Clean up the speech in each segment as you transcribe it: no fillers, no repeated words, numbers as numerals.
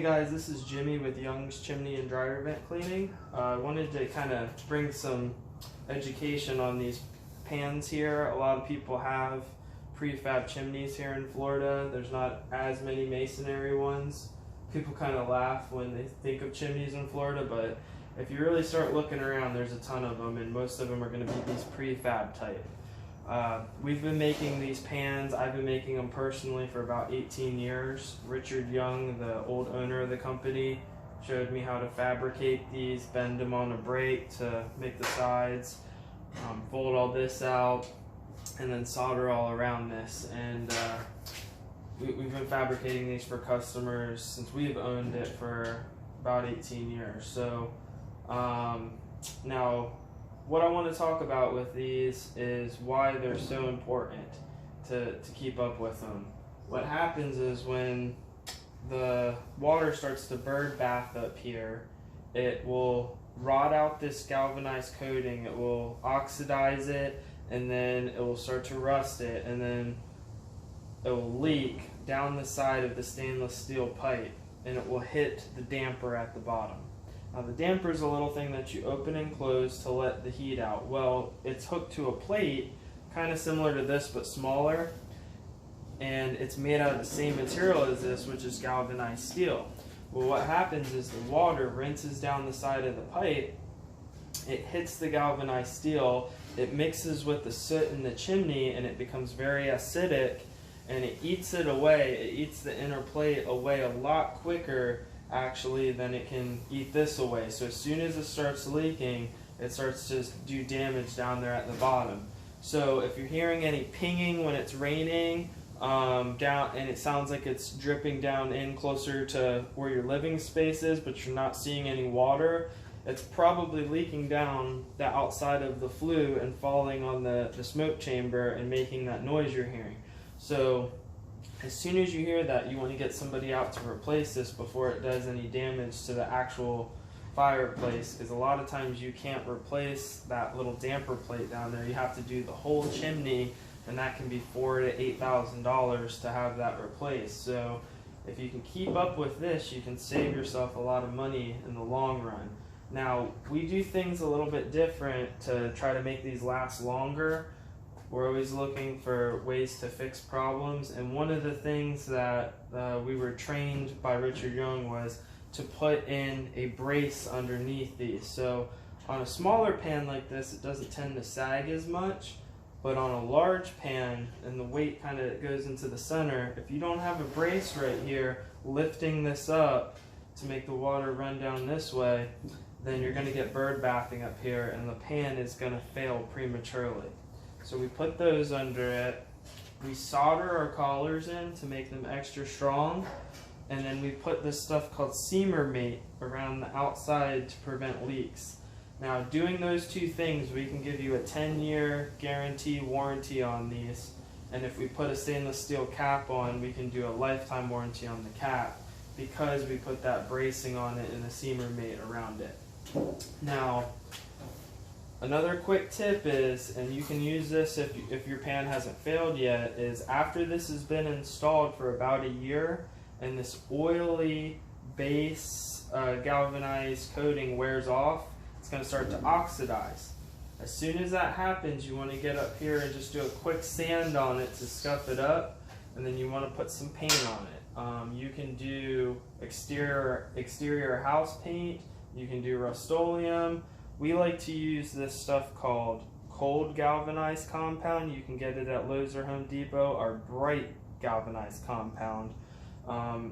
guys, this is Jimmy with Young's Chimney and Dryer Vent Cleaning. I wanted to kind of bring some education on these pans here. A lot of people have prefab chimneys here in Florida. There's not as many masonry ones. People kind of laugh when they think of chimneys in Florida, but if you really start looking around, there's a ton of them, and most of them are going to be these prefab type. We've been making these pans. I've been making them personally for about 18 years. Richard Young, the old owner of the company, showed me how to fabricate these, bend them on a brake to make the sides, fold all this out, and then solder all around this. And we've been fabricating these for customers since we've owned it for about 18 years. So now, what I want to talk about with these is why they're so important to keep up with them. What happens is when the water starts to bird bath up here, it will rot out this galvanized coating, it will oxidize it, and then it will start to rust it, and then it will leak down the side of the stainless steel pipe, and it will hit the damper at the bottom. Now the damper is a little thing that you open and close to let the heat out. Well, it's hooked to a plate, kind of similar to this but smaller, and it's made out of the same material as this, which is galvanized steel. Well, what happens is the water rinses down the side of the pipe, it hits the galvanized steel, it mixes with the soot in the chimney, and it becomes very acidic, and it eats it away. It eats the inner plate away a lot quicker actually than it can eat this away. So as soon as it starts leaking, it starts to do damage down there at the bottom. So if you're hearing any pinging when it's raining down, and it sounds like it's dripping down in closer to where your living space is, but you're not seeing any water, it's probably leaking down the outside of the flue and falling on the smoke chamber and making that noise you're hearing. So as soon as you hear that, you want to get somebody out to replace this before it does any damage to the actual fireplace, because a lot of times you can't replace that little damper plate down there. You have to do the whole chimney, and that can be $4,000 to $8,000 to have that replaced. So if you can keep up with this, you can save yourself a lot of money in the long run. Now, we do things a little bit different to try to make these last longer. We're always looking for ways to fix problems, and one of the things that we were trained by Richard Young was to put in a brace underneath these. So on a smaller pan like this, it doesn't tend to sag as much, but on a large pan, and the weight kind of goes into the center, if you don't have a brace right here lifting this up to make the water run down this way, then you're going to get bird bathing up here, and the pan is going to fail prematurely. So we put those under it, we solder our collars in to make them extra strong, and then we put this stuff called seamer mate around the outside to prevent leaks. Now, doing those two things, we can give you a 10-year guarantee warranty on these, and if we put a stainless steel cap on, we can do a lifetime warranty on the cap because we put that bracing on it and a seamer mate around it. Now, another quick tip is, and you can use this if your pan hasn't failed yet, is after this has been installed for about a year and this oily base galvanized coating wears off, it's going to start to oxidize. As soon as that happens, you want to get up here and just do a quick sand on it to scuff it up, and then you want to put some paint on it. You can do exterior house paint, you can do Rust-Oleum. We like to use this stuff called cold galvanized compound. You can get it at Lowe's or Home Depot, or bright galvanized compound.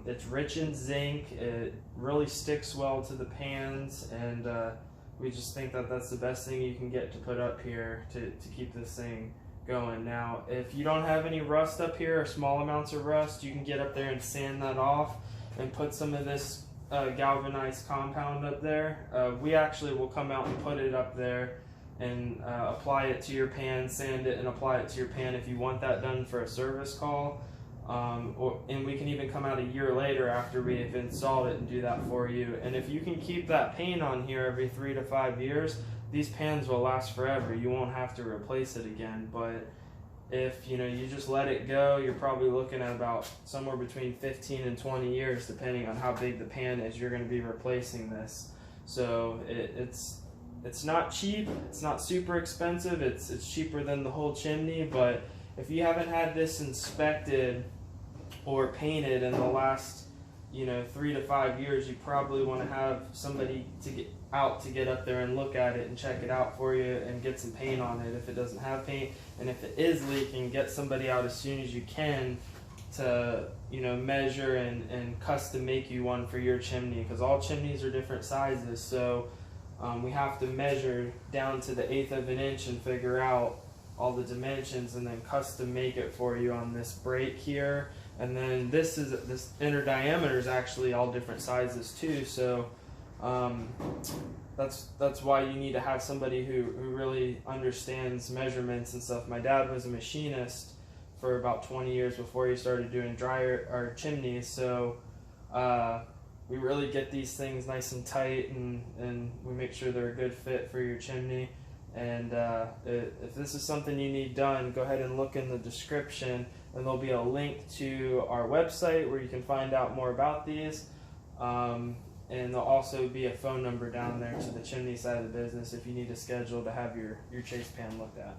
It's rich in zinc, it really sticks well to the pans, and we just think that that's the best thing you can get to put up here to keep this thing going. Now, if you don't have any rust up here or small amounts of rust, you can get up there and sand that off and put some of this galvanized compound up there. We actually will come out and put it up there and apply it to your pan, sand it and apply it to your pan if you want that done for a service call. And we can even come out a year later after we've installed it and do that for you. And if you can keep that paint on here every 3 to 5 years, these pans will last forever. You won't have to replace it again. But if you just let it go, you're probably looking at about somewhere between 15 and 20 years, depending on how big the pan is you're going to be replacing this. So it's not cheap, it's not super expensive, it's cheaper than the whole chimney, but if you haven't had this inspected or painted in the last 3 to 5 years, you probably want to have somebody to get up there and look at it and check it out for you and get some paint on it if it doesn't have paint. And if it is leaking, get somebody out as soon as you can to measure and custom make you one for your chimney, because all chimneys are different sizes. So we have to measure down to the 1/8 of an inch and figure out all the dimensions and then custom make it for you on this break here. And then this inner diameter is actually all different sizes too. So that's why you need to have somebody who really understands measurements and stuff. My dad was a machinist for about 20 years before he started doing chimneys. So we really get these things nice and tight, and we make sure they're a good fit for your chimney. And if this is something you need done, go ahead and look in the description, and there'll be a link to our website where you can find out more about these. And there'll also be a phone number down there to the chimney side of the business if you need to schedule to have your chase pan looked at.